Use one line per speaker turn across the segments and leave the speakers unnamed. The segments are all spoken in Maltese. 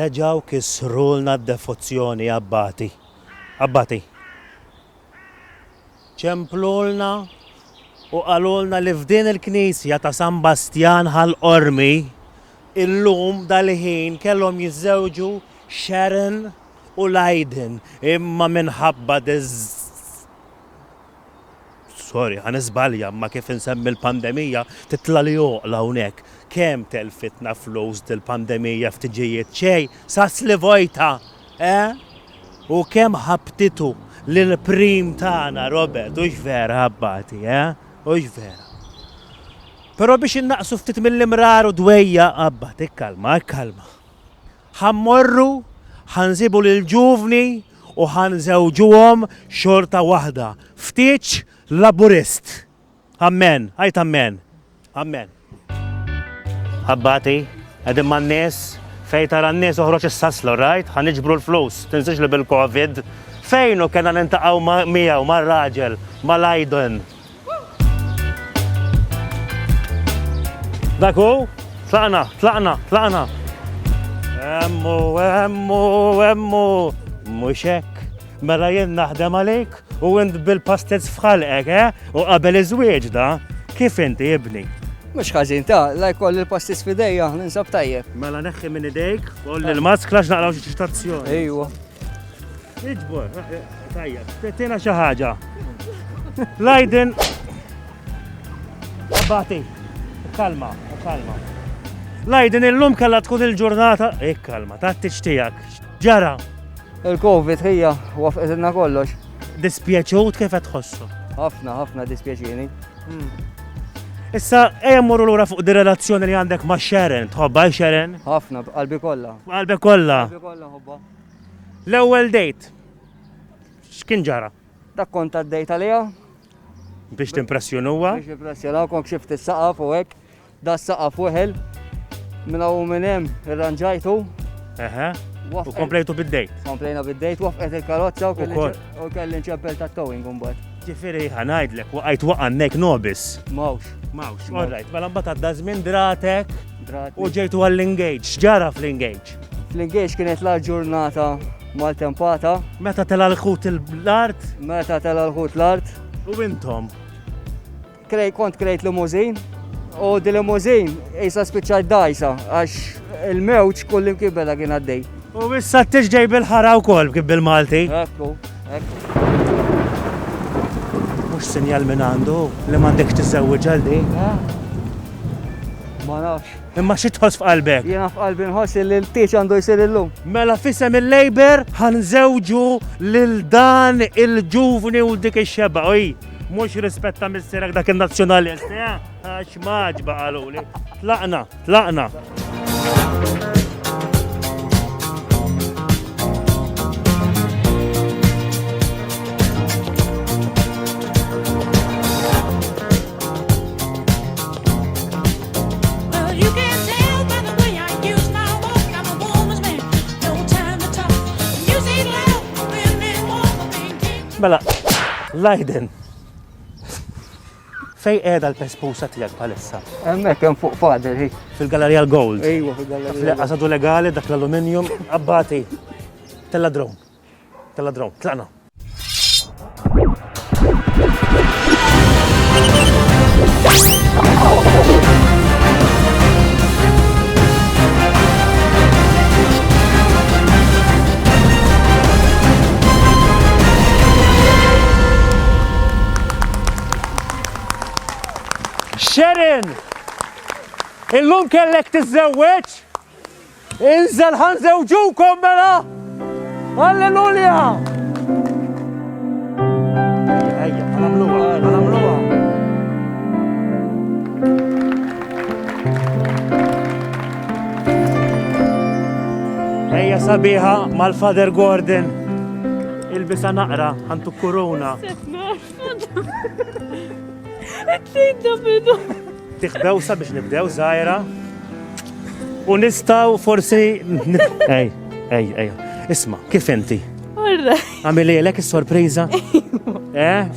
reġaw kisrulna d-devozzjoni abbati. Abbati. ċemplulna u qalulna li f'din il-knisja ta' San Bastjan ħal-Qormi illum dal-ħin kellhom jiżżewġu Sharon u Leiden imma minħabba Sorry, ħanisbalja ma kif insemmi l-pandemija titla li joqla hawnhekk. Kemm telfitna flus dil-pandemija ftiġijiet xej sas li vojta, U kemm ħabtitu lil-prim tagħna Robert, hux vera abbati, hux vera. Però biex innaqsu ftit mill-imrar u dwejja abbati, kalma. Ħammorru, ħansibu lil-ġuvni u ħanżewġuhom xorta waħda. Ftiċ laburist. Amen, ħajt amen. Amen. Abbati, għedim man nies, fej tara n-nies uħroċ is-saslu, rajt? Ħaniġbru l-flus, tinsix li bil-Covid. Fejnu kena nintaqaw miegħu mar-raġel, mal-Leiden. Daku, tlaqna. Emmu. Mhux hekk. Mela jien naħdem għalik u int bil-pastezz f'ħalqek, U qabel iż-żwieġ da, kif inti ibni?
Mhux ħażin la jkolli l-pastizz f'idejja, ninsab tajjeb.
Mela neħħi minn idejk, kolli l-maskla x'naqraw xi stazzjoni.
Ejwa.
Iġbor, tajjeb, tina xi ħaġa. Leiden. Abbati, kalma. Leiden illum kellha tkun il-ġurnata, kalma, tattiċ tiegħek. Ġara.
Il-Covid hija wafqetilna kollox.
Dispjaċut kif qed tħossu?
Ħafna dispjaċini.
Issa ejja mmorru lura fuq di relazzjoni li għandek ma' Sharon, tħobba Sharon?
Ħafna, qalbi kollha.
Qalbi kollha.
Ħobba.
L-ewwel date. X'kien ġara?
Dak kont għaddejt għaliha.
Biex timpressjonuha?
Biex impressjonaw kont xift is-saqaf u hekk. Da s-saqaf weħel. Minna u minn hemm irranġajtu. U komplejtu bid-dejt. Komplejna bid-dejt, wafqet il-karozza u kelli nċebbel ta' towing imbagħad.
Ġifieri ħanajdlek waqgħet waqannek nobis.
Mawx.
All right, mela mbagħad għadda żmien dratek u ġejtu għall-engage. X'ġara fl-engage?
Fl-engage kienet l-ġurnata mal-tempata.
Meta tela l-ħut l-art?
Meta tela l-ħut l-art.
U intom?
Kont krejt limuzin u di limuzin isa spiċċat dajsa għax il-mewġ kull imkien kien għaddej.
U issa t-tiġġej bil-ħara wkoll kif bil-Malti?
Ekku.
Mhux sinjal minn għandu li m'għandekx tiżżewweġ għal dik.
Ma nafx.
Imma xi tħoss f'qalbek?
Jiena f'qalbi nħoss li l-tieċ għandu jsir illum.
Mela f'isem il-Labor ħanżewġu lil dan il-ġuvni u dik ix-xeba. Mhux rispetta missierek dak in-nazzjonalist, għax maġba qaluli. Tlaqna. Mela, Leiden. Fej qiegħda l-pespusa tiegħek bħalissa?
Hemmhekk hemm fuq fader hi.
Fil-Gallerija l-Gold.
Ejwa fil-Gallerija.
Qasadu legali dak l-aluminium, abbati. Tella drone, tlaqna. Sharon! Illum kellek tiżżewweġ? Inżel ħanżewġukom mela! Alleluja! Ejja, ħanamluha. Ejja sabiħa mal-Father Gordon. Ilbisa naqra, ħantu kuruna. Tiħdewsa biex nibdew żgħira. U nistgħu forsi Ej. Isma' kif inti? Għamililek is-sorpriża?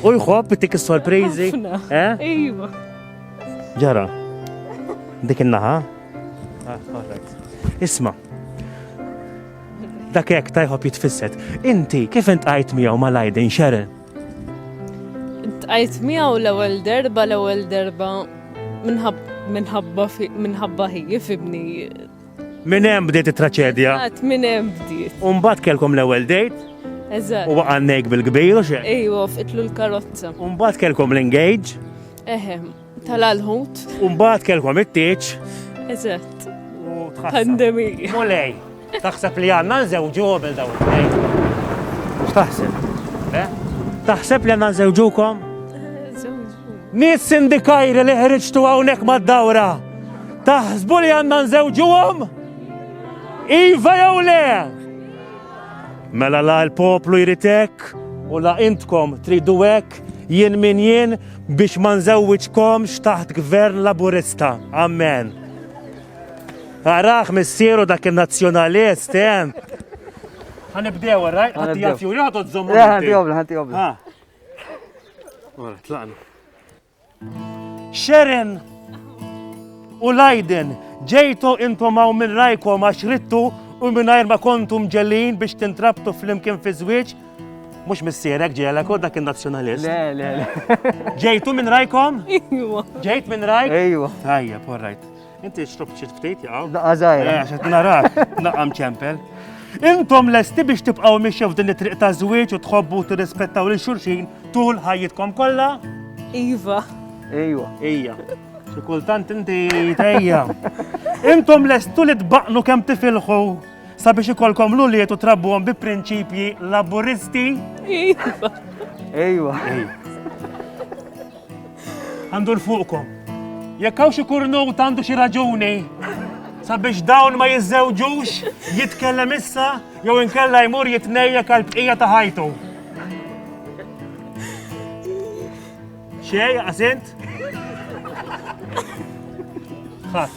U jħobb tik is-sorpriżi?
Ejwa.
Ġara. Dik in-naħa? Isma'. dak hekk tajħob jitfisset. Inti kif intqajt miegħu mal-Aydin Sharon?
Intqajt miegħu l-ewwel darba minħabba hi jifhimni.
Min hemm bdiet it-traċedja?
Min hemm bdiet.
U mbagħad kellkom l-ewwel dejt?
Eżatt.
U għandek bil-kbir u xejn?
Ejwa, fitlu l-karozza.
U mbagħad kellkom l-engage?
Tal-alħut.
U mbagħad kellkom it-tieċ?
Eżatt.
U tħassab.
Pandemija.
Mulej, taħseb li għandna nżewġu bil dawn. X'taħseb? Taħseb li għandna nżewġukom? Nies sindikajri li ħriġtu hawnhekk mad-dawra. Taħsbu li għandna nżewġuhom? Iva jew le? Mela la l-poplu jritek u la intkom tridu hekk jien min jien biex ma nżewwiġkomx taħt gvern laburista. Amen. Araħ missieru dak il-nazzjonalist, Ħanibdew, rajt? Ħatti għafju, jgħadu t-zommu.
ħanti għobla.
Ora, tlaqna. Sharon u l-Aydin, ġejtu intom hawn minn rajkom għax rittu u mingħajr ma kontum ġellin biex tintrabtu flimkien fi żwieġ. Mhux missierek ġielek u dak in-nazzjonalist.
Le.
Ġejtu minn rajkom?
Ejwa.
Ġejt minn rajk?
Ejwa.
Tajjeb, all right. Inti xrobt xi ftit jaqgħu?
Daqqa żgħira.
Għaxet narak, naqam ċempel. Intom lesti biex tibqgħu mixja f'din it-triq ta' żwieġ u tħobbu u tirrispettaw lil xulxin tul ħajjitkom kollha?
Iva.
Ejwa.
Ejja. Xi kultant inti tejja. Intom lestu li tbaqnu kemm tifilħu sabiex ikolkom luliet u trabbuhom bi prinċipji laburisti?
Iva.
Ejwa.
Għandu l-fuqkom. Jekk hawn xi kurnut għandu xi raġuni sabiex dawn ma jiżżewġux, jitkellem issa jew inkella jmur jitnejjek għal bqija ta' ħajtu. Xej, għasint? Ħadd.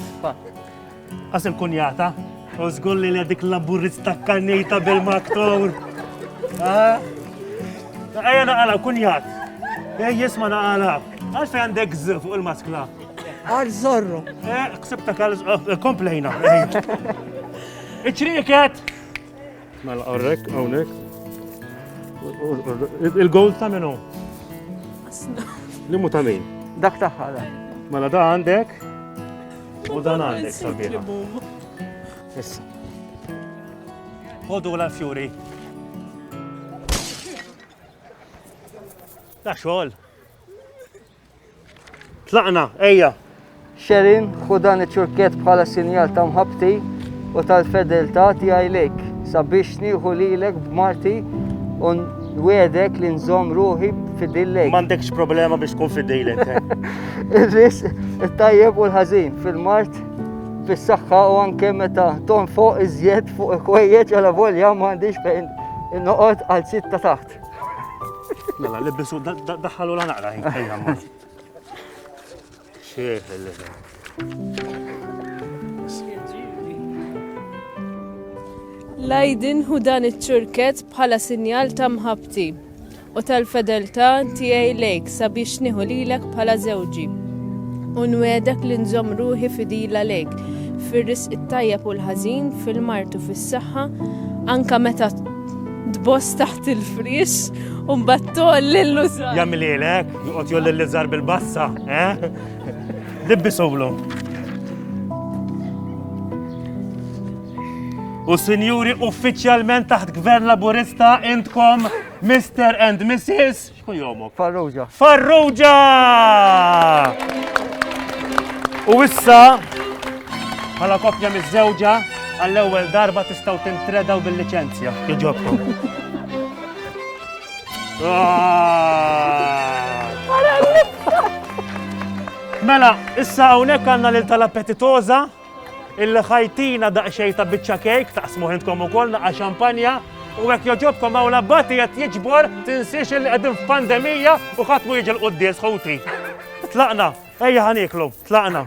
Għas il-kunjata. U żgulli li dik laburista kannejta bil-maktur. Ejja naqala, kunjat. Jisma naqala. Għal fej għandek z fuq il-maskla.
Għal zorru.
Ksibta komplejna. Iċriket! Mela għorrek, għonek. Il-gold ta' minu? Li mu ta' min?
Dak taħħa.
Mela da għandek u dan għandek sabiħa. Issa. Ħodu l-fjuri. Da xogħol. Tlaqna, ejja.
Sharon, ħu dan iċ-ċurket bħala sinjal ta' mħabti u tal-fedeltà tiegħi lejk sabiex nieħu lilek b'marti u nwedek li nżomm ruħi fidillek.
M'għandekx problema biex tkun fidejlek.
Ir-ris it-tajjeb u l-ħażin fil-mart fis-saħħa u anke meta ton fuq iżjed fuq il-kwejjeġ għal volja m'għandix fejn noqgħod għal sitta taħt.
Mela libbisu daħħalu la naqra ejja ma. Xieħ
L-Aydin hu dan iċ-ċurket bħala sinjal ta' mħabti u tal-fedeltà tiegħi lejk sabiex nieħu lilek bħala żewġi. U nwedek li nżomm ruħi fidila lejk fir-risq it-tajjeb u l-ħażin fil-mart u fis-saħħa anke meta tboss taħt il-frix u mbagħad tolli l-lużar.
Jagħmililek, joqgħod jolli l-liżar bil-bassa, Libbisowlu. U sinjuri uffiċjalment taħt gvern laburista intkom Mr. and Mrs. X'kun jomok?
Farrugia.
Farrugia! U issa bħala koppja miż-żewġa għall-ewwel darba tistgħu tintredaw bil-liċenzja. Jiġobkom. Mela, issa hawnhekk għandna lil tal-appetitosa illi ħajtina daqsxejn ta' biċċa kejk taqsmu intkom ukoll naqa' xampanja u hekk joġobkom hawn l-abbati qed jiġbor tinsiex illi qegħdin f'pandemija u ħadd mu jiġi l-quddies ħowti. Tlaqna, ejja ħaniklu, tlaqna.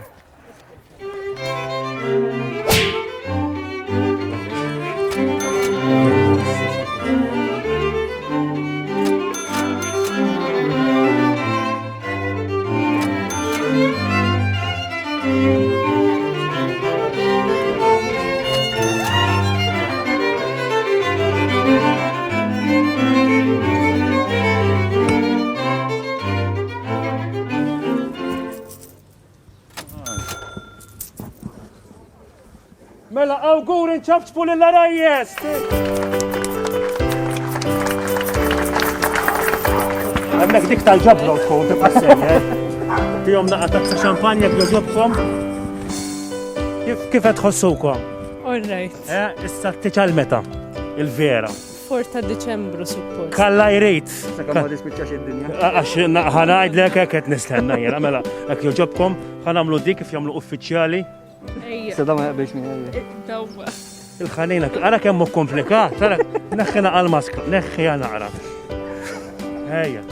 Mela awgur inċabċbu l-rajjes! Għemmek dik tal-ġabra u tkun t-passej, Tijom naqqa tazza xampanja b'joġobkom. Kif tħossukom?
All right.
Issa t-tiċal meta? Il-vera.
4 ta' Deċembru suppost.
Kalla jrejt.
Saka ma dispiċċax id-dinja.
Għax ħanajdlek għeket nistenna jena, mela, għak joġobkom, ħanamlu dik kif jamlu uffiċjali.
Sada ma jaqbilx minn
Dawwa.
Il-ħanina, għara kemmu komplikat, għara, neħħina għal-maska, neħħija naqra. Ejja.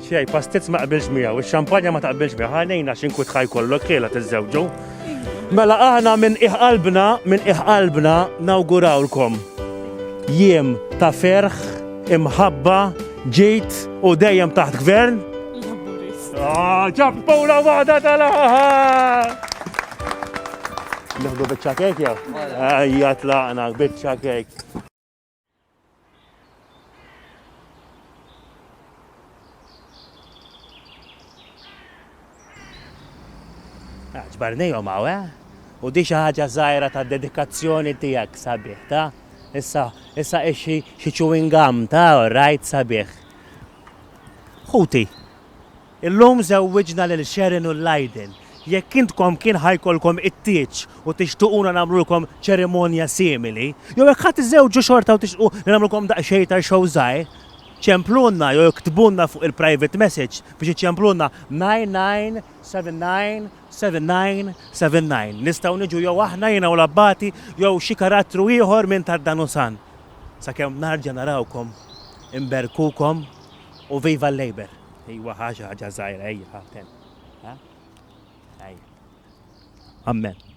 Xej, pastizz ma qbilx miegħu, ix-xampanja ma taqbilx miegħu, ħanejna x'inkwi tħaj kollok ħiela tiżżewġu. Mela aħna minn iħqalbna nawgurawlkom jiem ta' ferħ, imħabba, ġejt u dejjem taħt gvern. ġabbuna waħda tal-aħħar! Neħdu biċċa kejk jew? Ejja tlaqna biċċa kejk. Ġbarnejhom hawn, U di xi ħaġa żgħira ta' dedikazzjoni tiegħek sabiħ, ta'? Issa xi chewing gum, ta' rajt sabiħ. Ħuti, illum żewwiġna lil Sherin u Lajden. Jekk intkom kien ħajkolkom it-tieġ u tixtuquna nagħmlulkom ċerimonja simili, jew jekk ħadd iżewġu xorta u tixtuq li nagħmlulkom daqsxejn ta' show żgħir, ċemplunna jew ktbunna fuq il-private message biex iċemplunna 99797979. Nistgħu niġu jew aħna jiena u l-abbati jew xi karattru ieħor minn Tardanusan. Sakemm narġa' narawkom, imberkukom u viva l-Labor. Ejwa ħaġa żgħira ejja ħaten. Amen.